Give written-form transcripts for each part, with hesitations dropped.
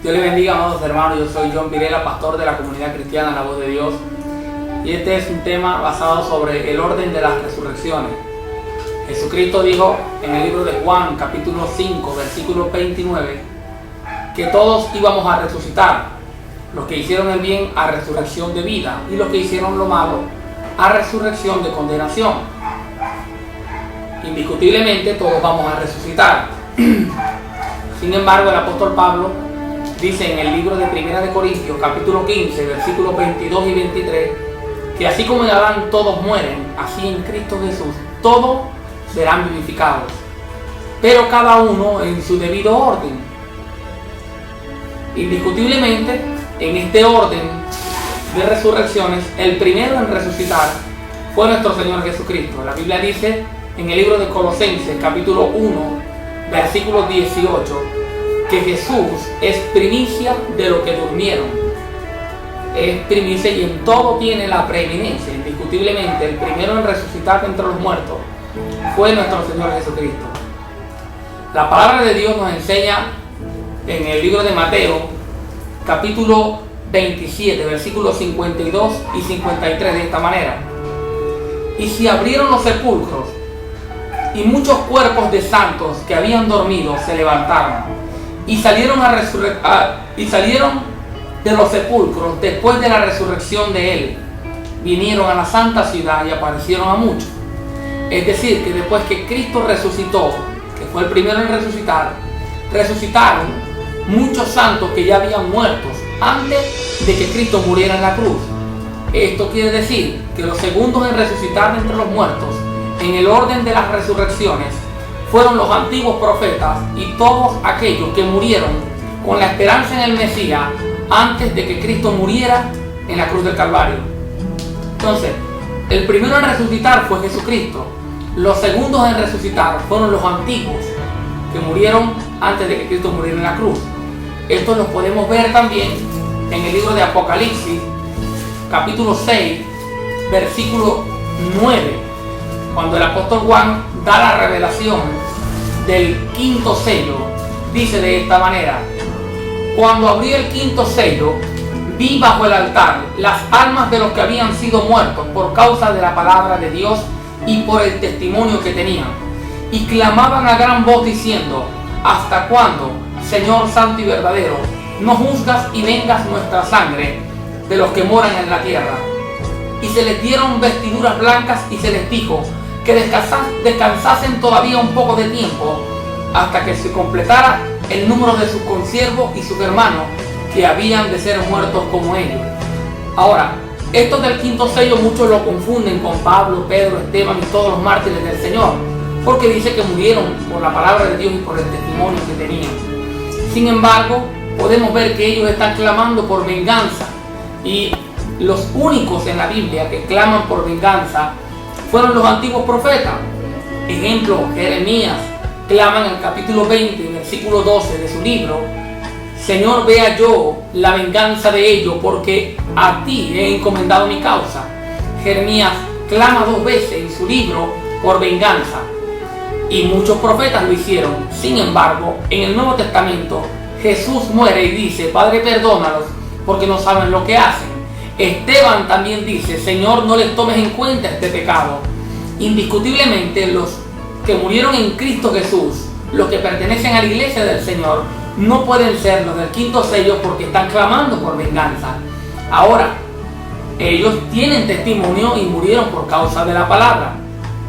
Dios les bendiga, amados hermanos. Yo soy John Virela, pastor de la comunidad cristiana La Voz de Dios. Y este es un tema basado sobre el orden de las resurrecciones. Jesucristo dijo en el libro de Juan, capítulo 5, versículo 29, que todos íbamos a resucitar. Los que hicieron el bien a resurrección de vida y los que hicieron lo malo a resurrección de condenación. Indiscutiblemente todos vamos a resucitar. Sin embargo, el apóstol Pablo dice en el libro de Primera de Corintios, capítulo 15, versículos 22 y 23, que así como en Adán todos mueren, así en Cristo Jesús todos serán vivificados, pero cada uno en su debido orden. Indiscutiblemente, en este orden de resurrecciones, el primero en resucitar fue nuestro Señor Jesucristo. La Biblia dice en el libro de Colosenses, capítulo 1, versículo 18, que Jesús es primicia de los que durmieron. Es primicia y en todo tiene la preeminencia. Indiscutiblemente, el primero en resucitar entre los muertos fue nuestro Señor Jesucristo. La palabra de Dios nos enseña en el libro de Mateo, capítulo 27, versículos 52 y 53 de esta manera: y se abrieron los sepulcros, y muchos cuerpos de santos que habían dormido se levantaron, y salieron de los sepulcros después de la resurrección de él. Vinieron a la santa ciudad y aparecieron a muchos. Es decir, que después que Cristo resucitó, que fue el primero en resucitar, resucitaron muchos santos que ya habían muerto antes de que Cristo muriera en la cruz. Esto quiere decir que los segundos en resucitar de entre los muertos, en el orden de las resurrecciones, fueron los antiguos profetas y todos aquellos que murieron con la esperanza en el Mesías antes de que Cristo muriera en la cruz del Calvario. Entonces, el primero en resucitar fue Jesucristo. Los segundos en resucitar fueron los antiguos que murieron antes de que Cristo muriera en la cruz. Esto lo podemos ver también en el libro de Apocalipsis, capítulo 6, versículo 9, cuando el apóstol Juan da la revelación del quinto sello. Dice de esta manera: cuando abrí el quinto sello, vi bajo el altar las almas de los que habían sido muertos por causa de la palabra de Dios y por el testimonio que tenían, y clamaban a gran voz diciendo: ¿hasta cuándo, Señor santo y verdadero, no juzgas y vengas nuestra sangre de los que moran en la tierra? Y se les dieron vestiduras blancas y se les dijo que descansasen todavía un poco de tiempo hasta que se completara el número de sus consiervos y sus hermanos que habían de ser muertos como ellos. Ahora, esto del quinto sello muchos lo confunden con Pablo, Pedro, Esteban y todos los mártires del Señor, porque dice que murieron por la palabra de Dios y por el testimonio que tenían. Sin embargo, podemos ver que ellos están clamando por venganza, y los únicos en la Biblia que claman por venganza fueron los antiguos profetas. Ejemplo, Jeremías clama en el capítulo 20, versículo 12 de su libro: Señor, vea yo la venganza de ellos, porque a ti he encomendado mi causa. Jeremías clama 2 veces en su libro por venganza, y muchos profetas lo hicieron. Sin embargo, en el Nuevo Testamento Jesús muere y dice: Padre, perdónalos porque no saben lo que hacen. Esteban también dice: Señor, no les tomes en cuenta este pecado. Indiscutiblemente, los que murieron en Cristo Jesús, los que pertenecen a la iglesia del Señor, no pueden ser los del quinto sello porque están clamando por venganza. Ahora, ellos tienen testimonio y murieron por causa de la palabra,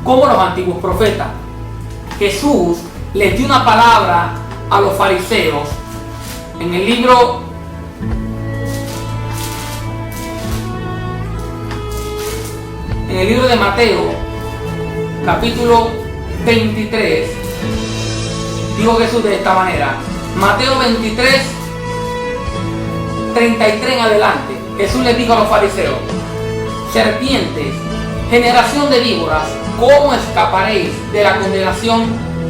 como los antiguos profetas. Jesús les dio una palabra a los fariseos en el libro de Mateo, capítulo 23. Dijo Jesús de esta manera, Mateo 23, 33 en adelante. Jesús les dijo a los fariseos: serpientes, generación de víboras, ¿cómo escaparéis de la condenación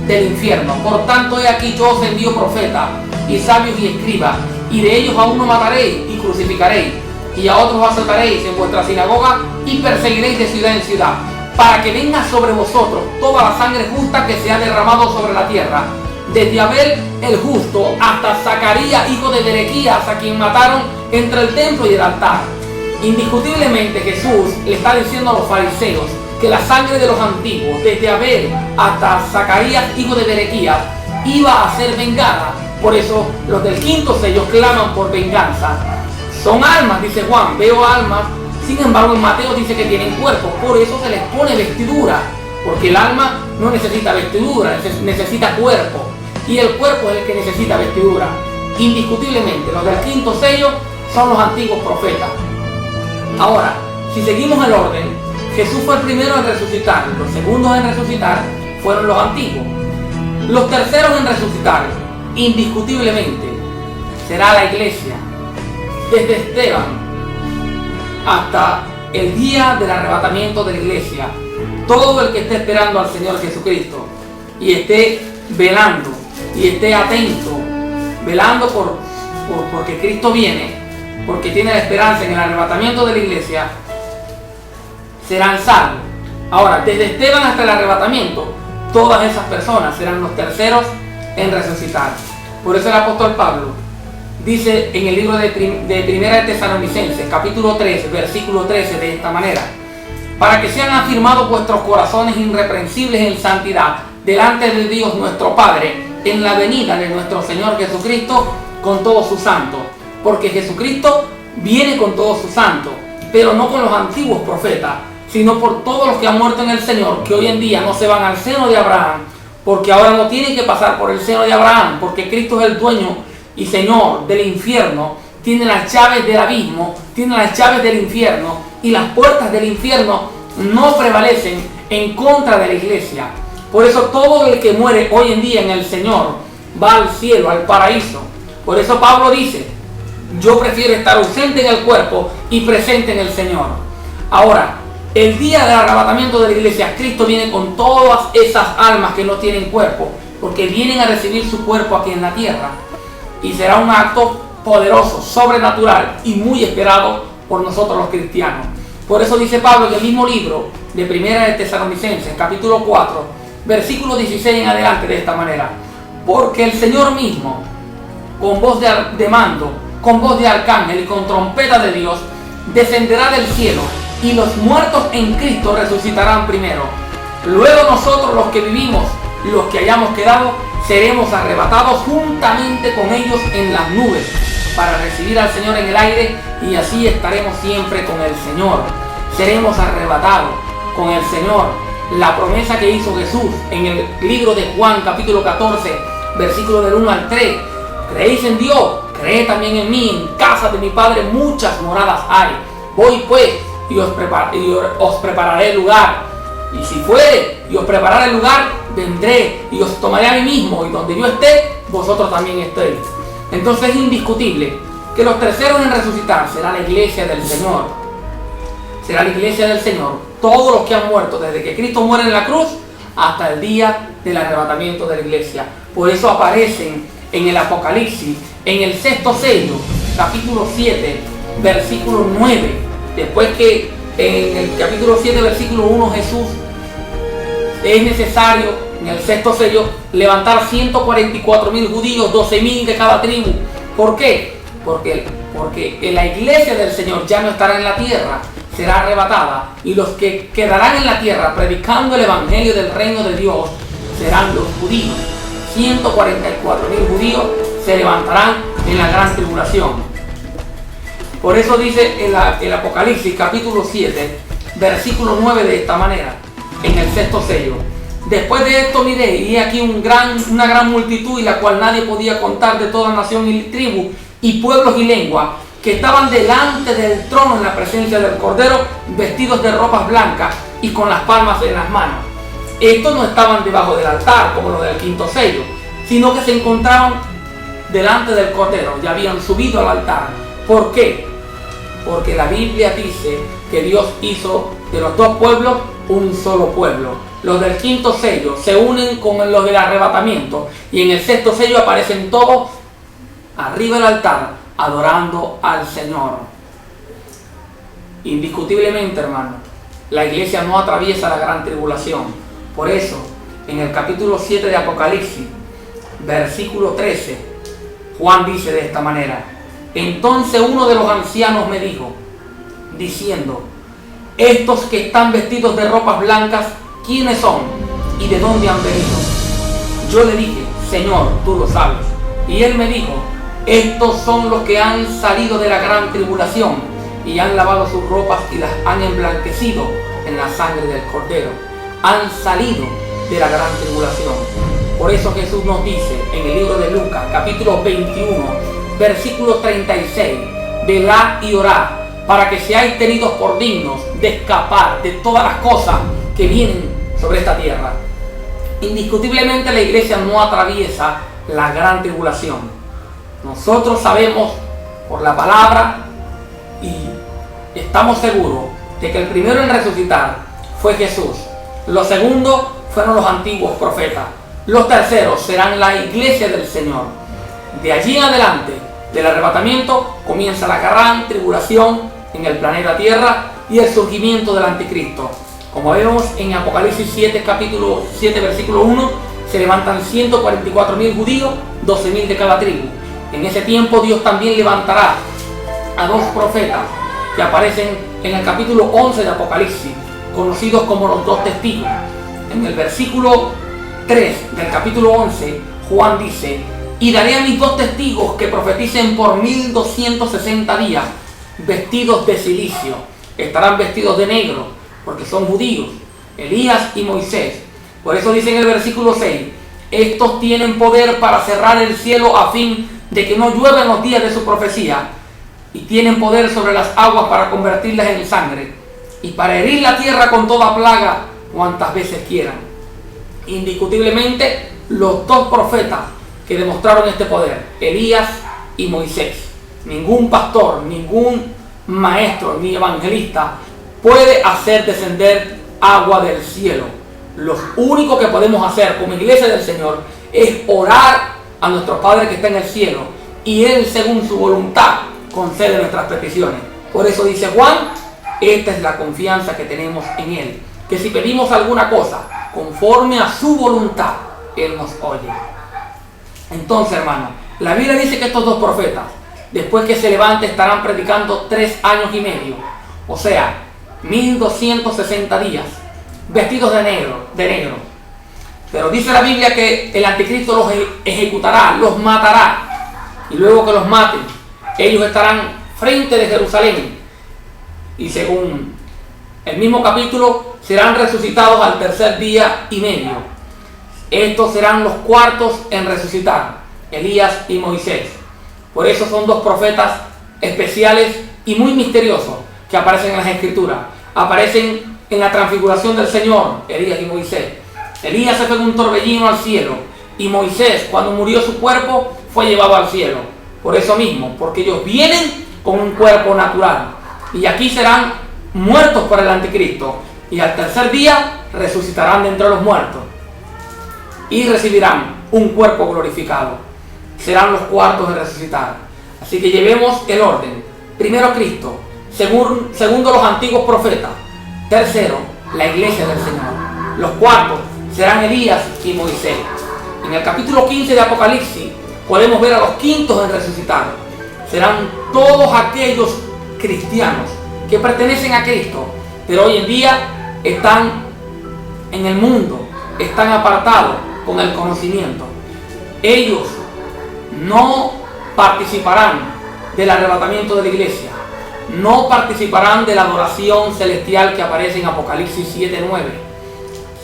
del infierno? Por tanto, he aquí yo os envío profetas y sabios y escribas, y de ellos a uno mataréis y crucificaréis, y a otros azotaréis en vuestra sinagoga y perseguiréis de ciudad en ciudad, para que venga sobre vosotros toda la sangre justa que se ha derramado sobre la tierra, desde Abel el justo hasta Zacarías, hijo de Berequías, a quien mataron entre el templo y el altar. Indiscutiblemente Jesús le está diciendo a los fariseos que la sangre de los antiguos, desde Abel hasta Zacarías, hijo de Berequías, iba a ser vengada. Por eso los del quinto sello claman por venganza. Son almas, dice Juan, veo almas. Sin embargo, en Mateo dice que tienen cuerpo, por eso se les pone vestidura, porque el alma no necesita vestidura, necesita cuerpo, y el cuerpo es el que necesita vestidura. Indiscutiblemente, los del quinto sello son los antiguos profetas. Ahora, si seguimos el orden, Jesús fue el primero en resucitar, los segundos en resucitar fueron los antiguos. Los terceros en resucitar, indiscutiblemente, será la iglesia, desde Esteban hasta el día del arrebatamiento de la iglesia. Todo el que esté esperando al Señor Jesucristo y esté velando y esté atento, velando porque Cristo viene, porque tiene la esperanza en el arrebatamiento de la iglesia, serán salvos. Ahora, desde Esteban hasta el arrebatamiento, todas esas personas serán los terceros en resucitar. Por eso el apóstol Pablo dice en el libro de Primera de Tesalonicenses, capítulo 13, versículo 13, de esta manera: para que sean afirmados vuestros corazones irreprensibles en santidad delante de Dios nuestro Padre, en la venida de nuestro Señor Jesucristo con todos sus santos. Porque Jesucristo viene con todos sus santos, pero no con los antiguos profetas, sino por todos los que han muerto en el Señor, que hoy en día no se van al seno de Abraham, porque ahora no tienen que pasar por el seno de Abraham, porque Cristo es el dueño y Señor del infierno, tiene las llaves del abismo, tiene las llaves del infierno, y las puertas del infierno no prevalecen en contra de la iglesia. Por eso todo el que muere hoy en día en el Señor va al cielo, al paraíso. Por eso Pablo dice: yo prefiero estar ausente en el cuerpo y presente en el Señor. Ahora, el día del arrebatamiento de la iglesia, Cristo viene con todas esas almas que no tienen cuerpo, porque vienen a recibir su cuerpo aquí en la tierra. Y será un acto poderoso, sobrenatural y muy esperado por nosotros los cristianos. Por eso dice Pablo en el mismo libro de Primera de Tesalonicenses, capítulo 4, versículo 16 en adelante, de esta manera: porque el Señor mismo, con voz de mando, con voz de arcángel y con trompeta de Dios, descenderá del cielo, y los muertos en Cristo resucitarán primero. Luego nosotros, los que vivimos, los que hayamos quedado, seremos arrebatados juntamente con ellos en las nubes, para recibir al Señor en el aire, y así estaremos siempre con el Señor. Seremos arrebatados con el Señor. La promesa que hizo Jesús en el libro de Juan, capítulo 14, versículo del 1 al 3: creéis en Dios, creed también en mí, en casa de mi Padre muchas moradas hay. Voy pues y os prepararé lugar. Y si fuere y os prepararé el lugar, vendré y os tomaré a mí mismo, y donde yo esté, vosotros también estéis. Entonces es indiscutible que los terceros en resucitar será la iglesia del Señor. Será la iglesia del Señor. Todos los que han muerto desde que Cristo muere en la cruz hasta el día del arrebatamiento de la iglesia. Por eso aparecen en el Apocalipsis, en el sexto sello, capítulo 7, versículo 9. Después que en el capítulo 7, versículo 1, Jesús, es necesario en el sexto sello levantar 144.000 judíos, 12.000 de cada tribu. ¿Por qué? Porque en la iglesia del Señor ya no estará en la tierra, será arrebatada, y los que quedarán en la tierra predicando el evangelio del reino de Dios serán los judíos. 144.000 judíos se levantarán en la gran tribulación. Por eso dice el Apocalipsis capítulo 7, versículo 9, de esta manera, en el sexto sello: después de esto miré, y aquí una gran multitud, y la cual nadie podía contar, de toda nación y tribu y pueblos y lenguas, que estaban delante del trono en la presencia del Cordero, vestidos de ropas blancas y con las palmas en las manos. Estos no estaban debajo del altar como los del quinto sello, sino que se encontraban delante del Cordero y habían subido al altar. ¿Por qué? Porque la Biblia dice que Dios hizo de los dos pueblos un solo pueblo. Los del quinto sello se unen con los del arrebatamiento, y en el sexto sello aparecen todos arriba del altar adorando al Señor. Indiscutiblemente, hermano, la iglesia no atraviesa la gran tribulación. Por eso, en el capítulo 7 de Apocalipsis, versículo 13, Juan dice de esta manera: entonces uno de los ancianos me dijo, diciendo, estos que están vestidos de ropas blancas, ¿quiénes son y de dónde han venido? Yo le dije, Señor, tú lo sabes. Y él me dijo, estos son los que han salido de la gran tribulación y han lavado sus ropas y las han emblanquecido en la sangre del Cordero. Han salido de la gran tribulación. Por eso Jesús nos dice en el libro de Lucas, capítulo 21, versículo 36, velad y orad, para que seáis tenidos por dignos de escapar de todas las cosas que vienen sobre esta tierra. Indiscutiblemente la iglesia no atraviesa la gran tribulación. Nosotros sabemos por la palabra y estamos seguros de que el primero en resucitar fue Jesús. Los segundos fueron los antiguos profetas. Los terceros serán la iglesia del Señor. De allí en adelante, del arrebatamiento, comienza la gran tribulación en el planeta Tierra y el surgimiento del anticristo. Como vemos en Apocalipsis 7, capítulo 7, versículo 1, se levantan 144.000 judíos, 12.000 de cada tribu. En ese tiempo Dios también levantará a dos profetas que aparecen en el capítulo 11 de Apocalipsis, conocidos como los dos testigos. En el versículo 3 del capítulo 11, Juan dice, y daré a mis dos testigos que profeticen por 1260 días, vestidos de silicio. Estarán vestidos de negro, porque son judíos, Elías y Moisés. Por eso dice en el versículo 6, estos tienen poder para cerrar el cielo a fin de que no llueva en los días de su profecía, y tienen poder sobre las aguas para convertirlas en sangre, y para herir la tierra con toda plaga cuantas veces quieran. Indiscutiblemente, los dos profetas que demostraron este poder, Elías y Moisés. Ningún pastor, ningún maestro, ni evangelista puede hacer descender agua del cielo. Lo único que podemos hacer como iglesia del Señor es orar a nuestro Padre que está en el cielo, y Él, según su voluntad, concede nuestras peticiones. Por eso dice Juan, esta es la confianza que tenemos en Él, que si pedimos alguna cosa conforme a su voluntad, Él nos oye. Entonces, hermano, la Biblia dice que estos dos profetas, después que se levante, estarán predicando 3 años y medio, o sea, 1260 días, vestidos de negro. Pero dice la Biblia que el anticristo los ejecutará, los matará, y luego que los maten, ellos estarán frente de Jerusalén, y según el mismo capítulo, serán resucitados al tercer día y medio. Estos serán los cuartos en resucitar, Elías y Moisés. Por eso son dos profetas especiales y muy misteriosos que aparecen en las Escrituras. Aparecen en la transfiguración del Señor, Elías y Moisés. Elías se fue en un torbellino al cielo, y Moisés, cuando murió su cuerpo, fue llevado al cielo. Por eso mismo, porque ellos vienen con un cuerpo natural, y aquí serán muertos por el anticristo, y al tercer día resucitarán de entre los muertos y recibirán un cuerpo glorificado. Serán los cuartos de resucitar. Así que llevemos el orden. Primero Cristo, segundo los antiguos profetas, tercero la iglesia del Señor. Los cuartos serán Elías y Moisés. En el capítulo 15 de Apocalipsis podemos ver a los quintos en resucitar. Serán todos aquellos cristianos que pertenecen a Cristo, pero hoy en día están en el mundo, están apartados con el conocimiento. Ellos no participarán del arrebatamiento de la iglesia, no participarán de la adoración celestial que aparece en Apocalipsis 7:9.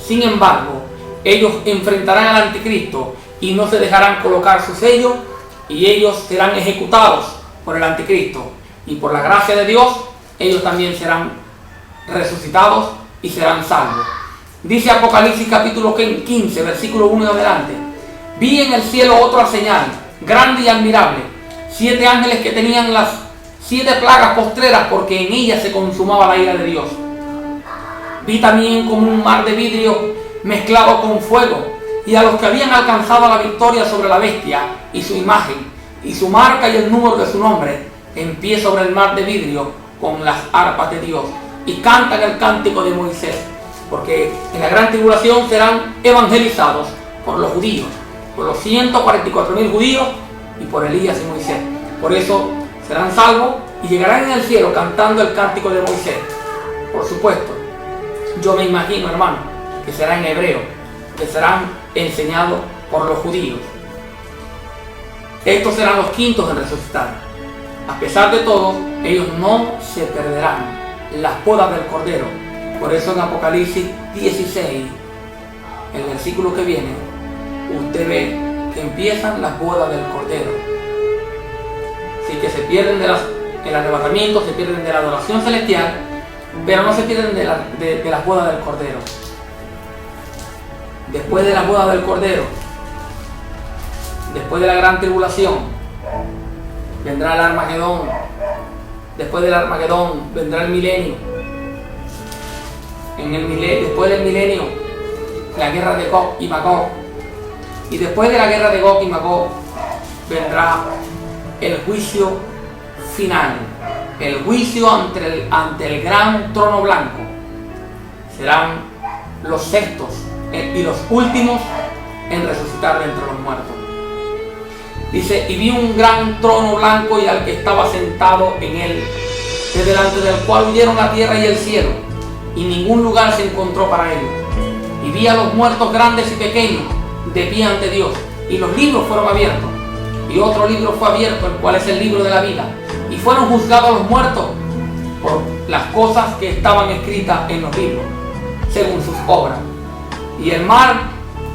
Sin embargo, ellos enfrentarán al anticristo y no se dejarán colocar su sello, y ellos serán ejecutados por el anticristo, y por la gracia de Dios ellos también serán resucitados y serán salvos. Dice Apocalipsis capítulo 15, versículo 1 en adelante: vi en el cielo otra señal, grande y admirable, 7 ángeles que tenían las 7 plagas postreras, porque en ellas se consumaba la ira de Dios. Vi también como un mar de vidrio mezclado con fuego, y a los que habían alcanzado la victoria sobre la bestia y su imagen, y su marca y el número de su nombre, en pie sobre el mar de vidrio con las arpas de Dios, y cantan el cántico de Moisés, porque en la gran tribulación serán evangelizados por los judíos, por los 144.000 judíos y por Elías y Moisés. Por eso serán salvos y llegarán en el cielo cantando el cántico de Moisés. Por supuesto, yo me imagino, hermano, que será en hebreo, que serán enseñados por los judíos. Estos serán los quintos en resucitar. A pesar de todo, ellos no se perderán las bodas del Cordero. Por eso en Apocalipsis 16, el versículo que viene, usted ve que empiezan las bodas del Cordero. Así que se pierden el arrebatamiento, se pierden de la adoración celestial, pero no se pierden de las bodas del Cordero. Después de las bodas del Cordero, después de la gran tribulación, vendrá el Armagedón. Después del Armagedón vendrá el milenio. Después del milenio, la guerra de Gog y Magog. Y después de la guerra de Gog y Magog vendrá el juicio final, el juicio ante el gran trono blanco. Serán los sextos y los últimos en resucitar de entre los muertos. Dice, y vi un gran trono blanco y al que estaba sentado en él, de delante del cual huyeron la tierra y el cielo, y ningún lugar se encontró para ellos. Y vi a los muertos grandes y pequeños de pie ante Dios, y los libros fueron abiertos. Y otro libro fue abierto, el cual es el libro de la vida. Y fueron juzgados los muertos por las cosas que estaban escritas en los libros, según sus obras. Y el mar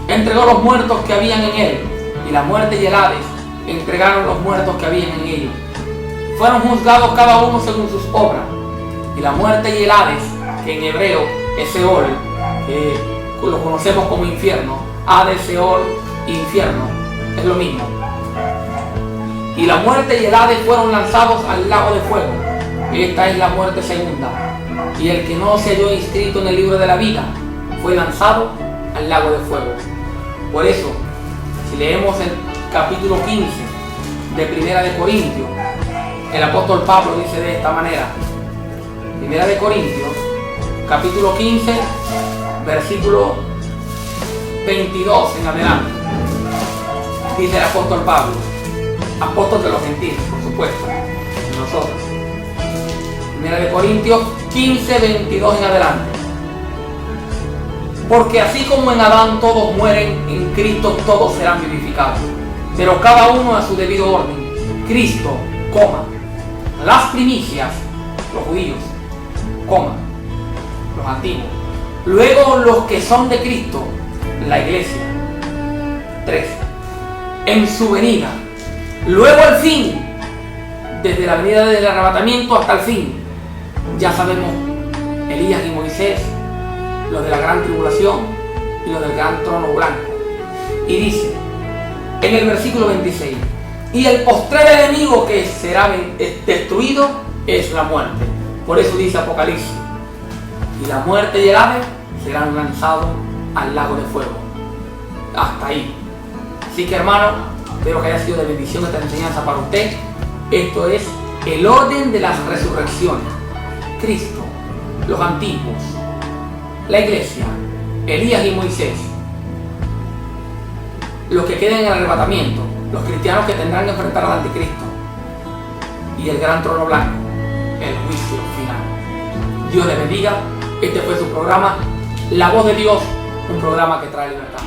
entregó los muertos que habían en él, y la muerte y el Hades entregaron los muertos que habían en ellos. Fueron juzgados cada uno según sus obras. Y la muerte y el Hades, que en hebreo es Seol, que lo conocemos como infierno, Hades, Seol, infierno, es lo mismo. Y la muerte y el Hades fueron lanzados al lago de fuego. Esta es la muerte segunda. Y el que no se halló inscrito en el libro de la vida fue lanzado al lago de fuego. Por eso, si leemos el capítulo 15 de Primera de Corintios, el apóstol Pablo dice de esta manera. Primera de Corintios, capítulo 15, versículo 22 en adelante. Dice el apóstol Pablo, apóstol de los gentiles, por supuesto, de nosotros. Primera de Corintios 15, 22 en adelante. Porque así como en Adán todos mueren, en Cristo todos serán vivificados, pero cada uno a su debido orden. Cristo, las primicias, los judíos, los antiguos. Luego los que son de Cristo, la iglesia. 3. En su venida. Luego el fin, desde la venida del arrebatamiento hasta el fin. Ya sabemos, Elías y Moisés, los de la gran tribulación y los del gran trono blanco. Y dice, en el versículo 26, y el postrer enemigo que será destruido es la muerte. Por eso dice Apocalipsis, y la muerte y el Hades serán lanzados al lago de fuego. Hasta ahí. Así que, hermano, espero que haya sido de bendición esta enseñanza para usted. Esto es el orden de las resurrecciones. Cristo, los antiguos, la iglesia, Elías y Moisés, los que queden en el arrebatamiento, los cristianos que tendrán que enfrentar al anticristo y el gran trono blanco, el juicio final. Dios les bendiga. Este fue su programa, La Voz de Dios, un programa que trae libertad.